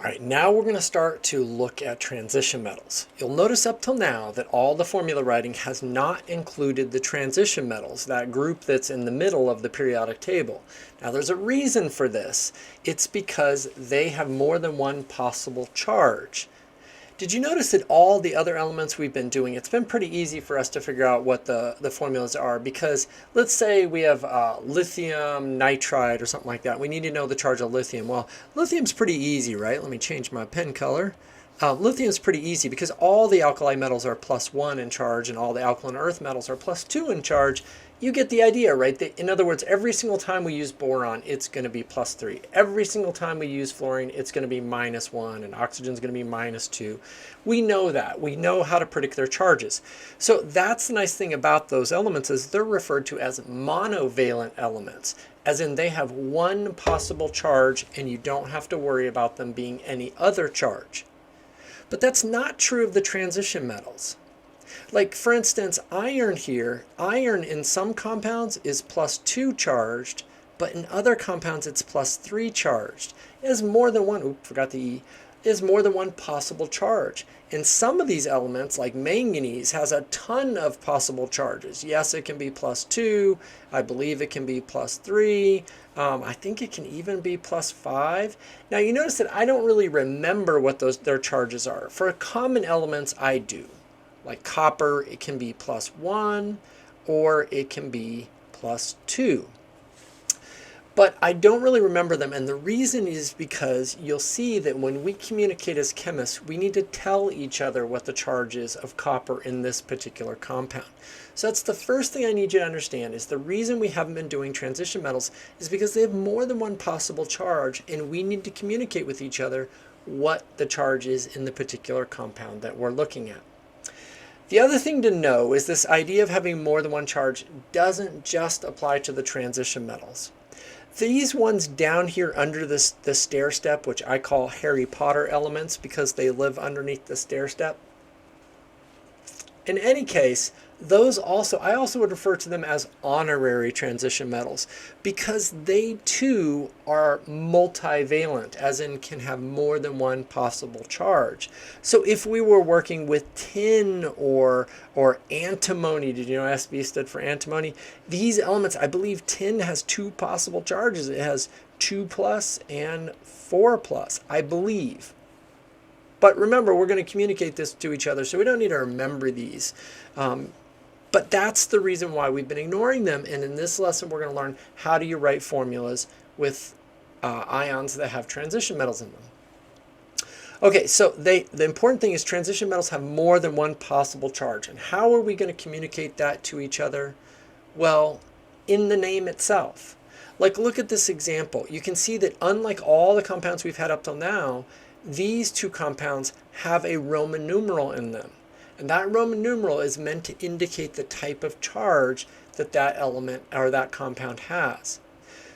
All right, now we're going to start to look at transition metals. You'll notice up till now that all the formula writing has not included the transition metals, that group that's in the middle of the periodic table. Now there's a reason for this. It's because they have more than one possible charge. Did you notice that all the other elements we've been doing, it's been pretty easy for us to figure out what the formulas are, because let's say we have lithium nitride or something like that. We need to know the charge of lithium. Well, lithium's pretty easy, right? Let me change my pen color. Lithium's pretty easy because all the alkali metals are +1 in charge and all the alkaline earth metals are +2 in charge. You get the idea, right? In other words, every single time we use boron, it's going to be +3. Every single time we use fluorine, it's going to be -1, and oxygen's going to be -2. We know that. We know how to predict their charges. So that's the nice thing about those elements is they're referred to as monovalent elements, as in they have one possible charge and you don't have to worry about them being any other charge. But that's not true of the transition metals. Like, for instance, iron here, iron in some compounds is +2 charged, but in other compounds it's +3 charged. It has more than one, oops, forgot the E, it has more than one possible charge. And some of these elements, like manganese, has a ton of possible charges. Yes, it can be +2, I believe it can be +3, I think it can even be +5. Now you notice that I don't really remember what their charges are. For common elements, I do. Like copper, it can be +1 or it can be +2. But I don't really remember them, and the reason is because you'll see that when we communicate as chemists, we need to tell each other what the charge is of copper in this particular compound. So that's the first thing I need you to understand, is the reason we haven't been doing transition metals is because they have more than one possible charge, and we need to communicate with each other what the charge is in the particular compound that we're looking at. The other thing to know is this idea of having more than one charge doesn't just apply to the transition metals. These ones down here under the stair step, which I call Harry Potter elements because they live underneath the stair step. In any case, those also, I also would refer to them as honorary transition metals because they too are multivalent, as in can have more than one possible charge. So if we were working with tin or antimony, did you know SB stood for antimony? These elements, I believe tin has two possible charges. It has 2+ and 4+, I believe. But remember, we're going to communicate this to each other, so we don't need to remember these. But that's the reason why we've been ignoring them. And in this lesson, we're going to learn how do you write formulas with ions that have transition metals in them. Okay, so the important thing is transition metals have more than one possible charge. And how are we going to communicate that to each other? Well, in the name itself. Like, look at this example. You can see that unlike all the compounds we've had up till now, these two compounds have a Roman numeral in them. And that Roman numeral is meant to indicate the type of charge that that element or that compound has.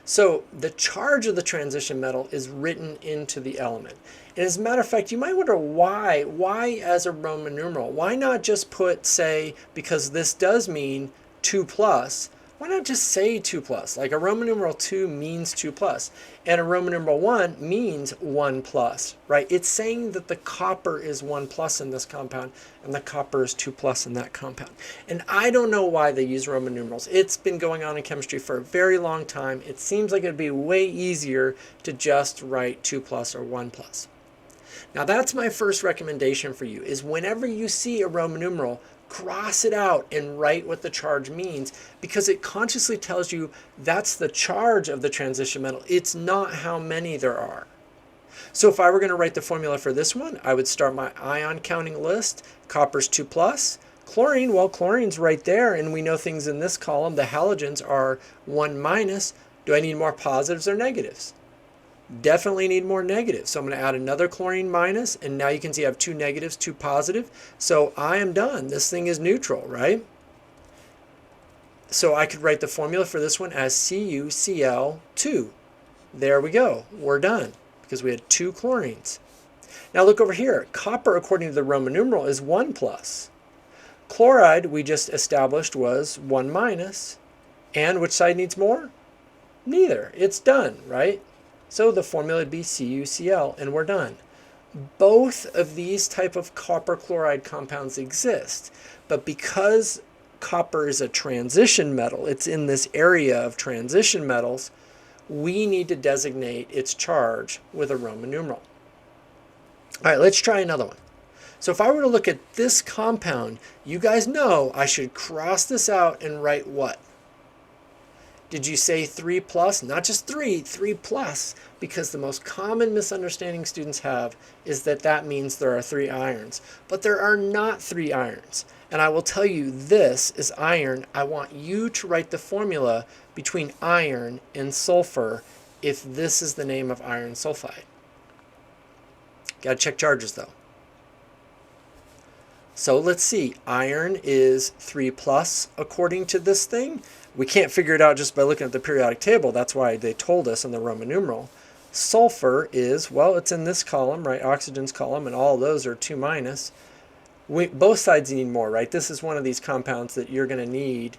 So the charge of the transition metal is written into the element. And as a matter of fact, you might wonder why as a Roman numeral? Why not just put, say, because this does mean 2+, why not just say 2+? Like a Roman numeral 2 means 2+, and a Roman numeral 1 means 1+, right? It's saying that the copper is 1+ in this compound, and the copper is 2+ in that compound. And I don't know why they use Roman numerals. It's been going on in chemistry for a very long time. It seems like it'd be way easier to just write 2+ or 1+. Now that's my first recommendation for you, is whenever you see a Roman numeral, cross it out and write what the charge means, because it consciously tells you that's the charge of the transition metal. It's not how many there are. So if I were going to write the formula for this one, I would start my ion counting list. Copper's 2+. Chlorine, well, chlorine's right there, and we know things in this column. The halogens are 1-. Do I need more positives or negatives? Definitely need more negatives. So I'm going to add another chlorine minus, and now you can see I have 2 negatives, 2 positive. So I am done. This thing is neutral, right? So I could write the formula for this one as CuCl2. There we go. We're done because we had 2 chlorines. Now look over here. Copper, according to the Roman numeral, is 1+. Chloride, we just established, was 1-. And which side needs more? Neither. It's done, right? So the formula would be CuCl, and we're done. Both of these type of copper chloride compounds exist, but because copper is a transition metal, it's in this area of transition metals, we need to designate its charge with a Roman numeral. All right, let's try another one. So if I were to look at this compound, you guys know I should cross this out and write what? Did you say 3 plus? Not just 3 plus, because the most common misunderstanding students have is that that means there are 3 irons. But there are not 3 irons. And I will tell you this is iron. I want you to write the formula between iron and sulfur if this is the name of iron sulfide. Got to check charges though. So let's see, iron is 3 plus according to this thing. We can't figure it out just by looking at the periodic table. That's why they told us in the Roman numeral. Sulfur is, well, it's in this column, right? Oxygen's column, and all those are 2 minus. Both sides need more, right? This is one of these compounds that you're going to need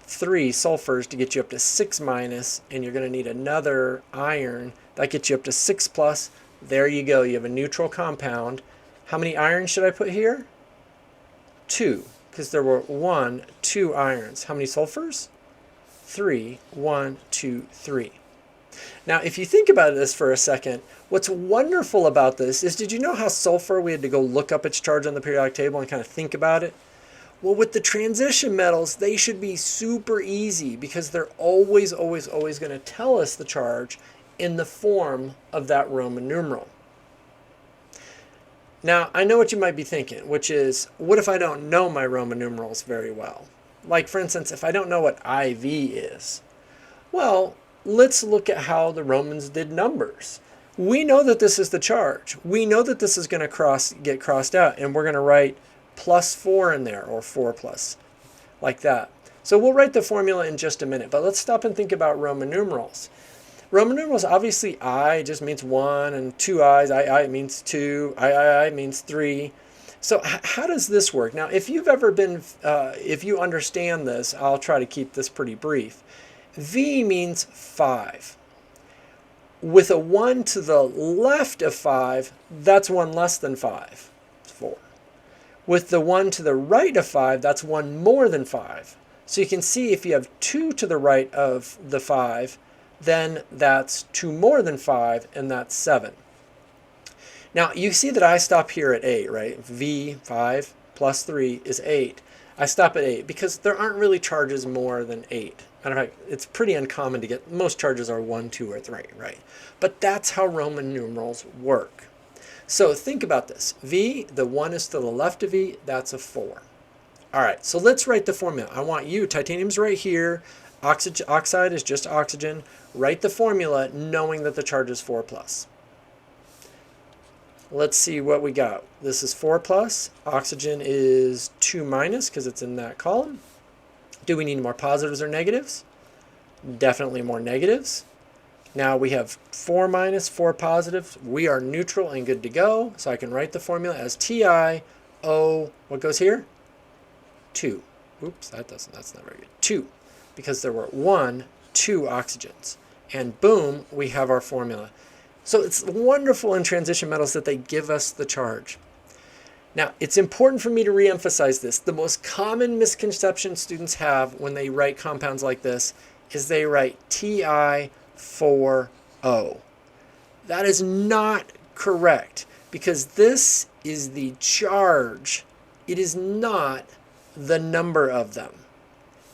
3 sulfurs to get you up to 6 minus, and you're going to need another iron that gets you up to 6 plus. There you go. You have a neutral compound. How many irons should I put here? 2, because there were 2 irons. How many sulfurs? 3. 1, 2, 3. Now, if you think about this for a second, what's wonderful about this is, did you know how sulfur, we had to go look up its charge on the periodic table and kind of think about it? Well, with the transition metals, they should be super easy because they're always going to tell us the charge in the form of that Roman numeral. Now, I know what you might be thinking, which is, what if I don't know my Roman numerals very well? Like, for instance, if I don't know what IV is. Well, let's look at how the Romans did numbers. We know that this is the charge. We know that this is going to get crossed out, and we're going to write +4 in there, or 4 plus, like that. So we'll write the formula in just a minute, but let's stop and think about Roman numerals. Roman numerals, obviously I just means 1, and 2 I's, I means 2, I means 3. So how does this work? Now, if you've ever been, if you understand this, I'll try to keep this pretty brief. V means 5. With a 1 to the left of 5, that's 1 less than 5, 4. With the 1 to the right of 5, that's 1 more than 5. So you can see if you have 2 to the right of the 5, then that's 2 more than 5, and that's 7. Now, you see that I stop here at 8, right? V, 5, plus 3 is 8. I stop at 8 because there aren't really charges more than 8. Matter of fact, it's pretty uncommon to get, most charges are 1, 2, or 3, right? But that's how Roman numerals work. So think about this. V, the 1 is to the left of V, that's a 4. All right, so let's write the formula. I want you, titanium's right here, oxide is just oxygen. Write the formula knowing that the charge is 4 plus. Let's see what we got. This is 4 plus. Oxygen is 2 minus because it's in that column. Do we need more positives or negatives? Definitely more negatives. Now we have 4 minus, 4 positives. We are neutral and good to go. So I can write the formula as TiO, what goes here? 2. Oops, that's not very good. 2, because there were 2 oxygens. And boom, we have our formula. So it's wonderful in transition metals that they give us the charge. Now, it's important for me to reemphasize this. The most common misconception students have when they write compounds like this is they write TiO4O. That is not correct because this is the charge. It is not the number of them.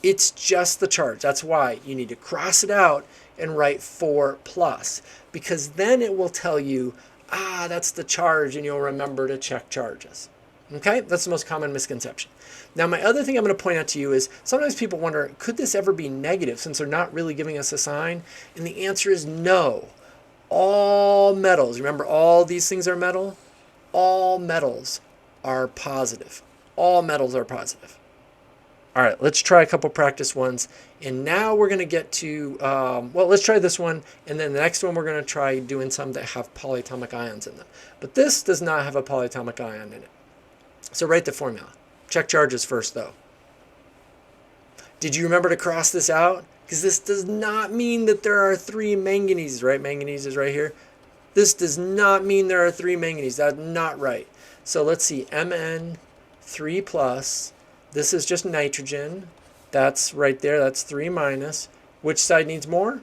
It's just the charge. That's why you need to cross it out and write 4 plus, because then it will tell you, that's the charge, and you'll remember to check charges. Okay, that's the most common misconception. Now, my other thing I'm going to point out to you is sometimes people wonder, could this ever be negative since they're not really giving us a sign? And the answer is no. All metals, remember all these things are metal? All metals are positive. All metals are positive. All right, let's try a couple practice ones. And now we're going to get to, well, let's try this one. And then the next one, we're going to try doing some that have polyatomic ions in them. But this does not have a polyatomic ion in it. So write the formula. Check charges first, though. Did you remember to cross this out? Because this does not mean that there are 3 manganeses, right? Manganese is right here. This does not mean there are 3 manganese. That's not right. So let's see, Mn3 plus. This is just nitrogen. That's right there. That's 3 minus. Which side needs more?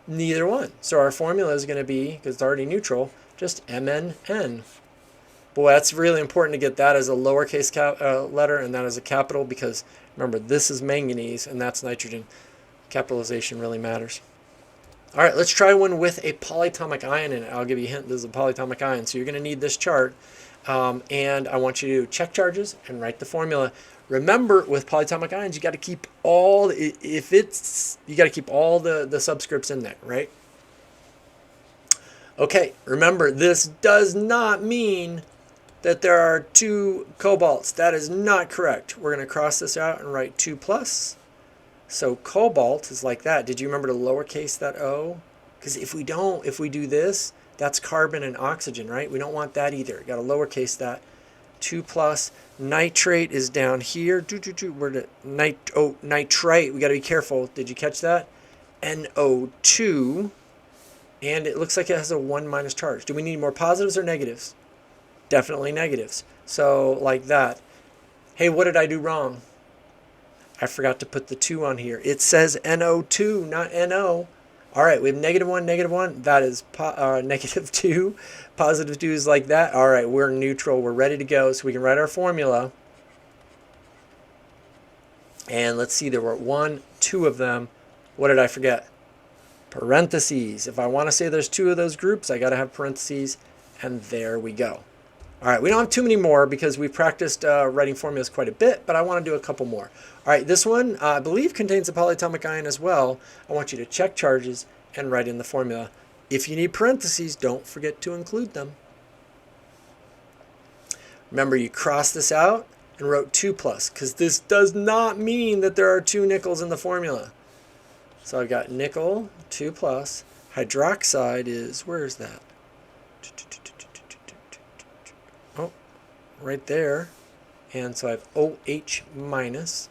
Neither one. So our formula is going to be, because it's already neutral, just MnN. Boy, that's really important to get that as a lowercase letter and that as a capital, because remember, this is manganese and that's nitrogen. Capitalization really matters. All right, let's try one with a polyatomic ion in it. I'll give you a hint. This is a polyatomic ion. So you're going to need this chart. And I want you to check charges and write the formula. Remember, with polyatomic ions, you got to keep all, you got to keep all the subscripts in there, right? Okay, remember, this does not mean that there are 2 cobalts. That is not correct. We're going to cross this out and write 2 plus. So cobalt is like that. Did you remember to lowercase that O? Because if we do this, that's carbon and oxygen, right? We don't want that either. Got to lowercase that. 2 plus. Nitrate is down here. Where nitrite. We got to be careful. Did you catch that? NO2. And it looks like it has a 1 minus charge. Do we need more positives or negatives? Definitely negatives. So like that. Hey, what did I do wrong? I forgot to put the 2 on here. It says NO2, not NO. All right, we have -1, -1. That is -2. Positive 2 is like that. All right, we're neutral. We're ready to go. So we can write our formula. And let's see, there were 2 of them. What did I forget? Parentheses. If I want to say there's 2 of those groups, I got to have parentheses. And there we go. All right, we don't have too many more because we've practiced writing formulas quite a bit, but I want to do a couple more. All right, this one, I believe, contains a polyatomic ion as well. I want you to check charges and write in the formula. If you need parentheses, don't forget to include them. Remember, you crossed this out and wrote 2 plus, because this does not mean that there are 2 nickels in the formula. So I've got nickel, 2 plus. Hydroxide is, where is that? Right there. And so I have OH minus.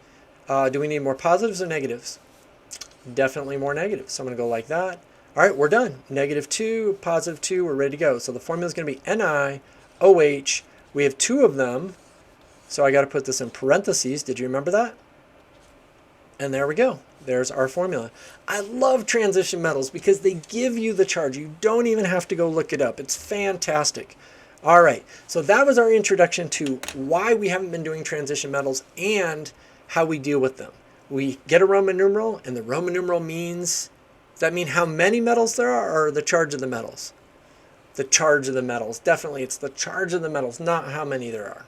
Do we need more positives or negatives? Definitely more negatives. So I'm going to go like that. All right, we're done. -2, +2, we're ready to go. So the formula is going to be NiOH. We have 2 of them. So I got to put this in parentheses. Did you remember that? And there we go. There's our formula. I love transition metals because they give you the charge. You don't even have to go look it up. It's fantastic. All right, so that was our introduction to why we haven't been doing transition metals and how we deal with them. We get a Roman numeral, and the Roman numeral means, does that mean how many metals there are, or the charge of the metals? The charge of the metals. Definitely, it's the charge of the metals, not how many there are.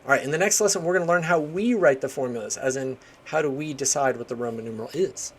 All right, in the next lesson, we're going to learn how we write the formulas, as in how do we decide what the Roman numeral is.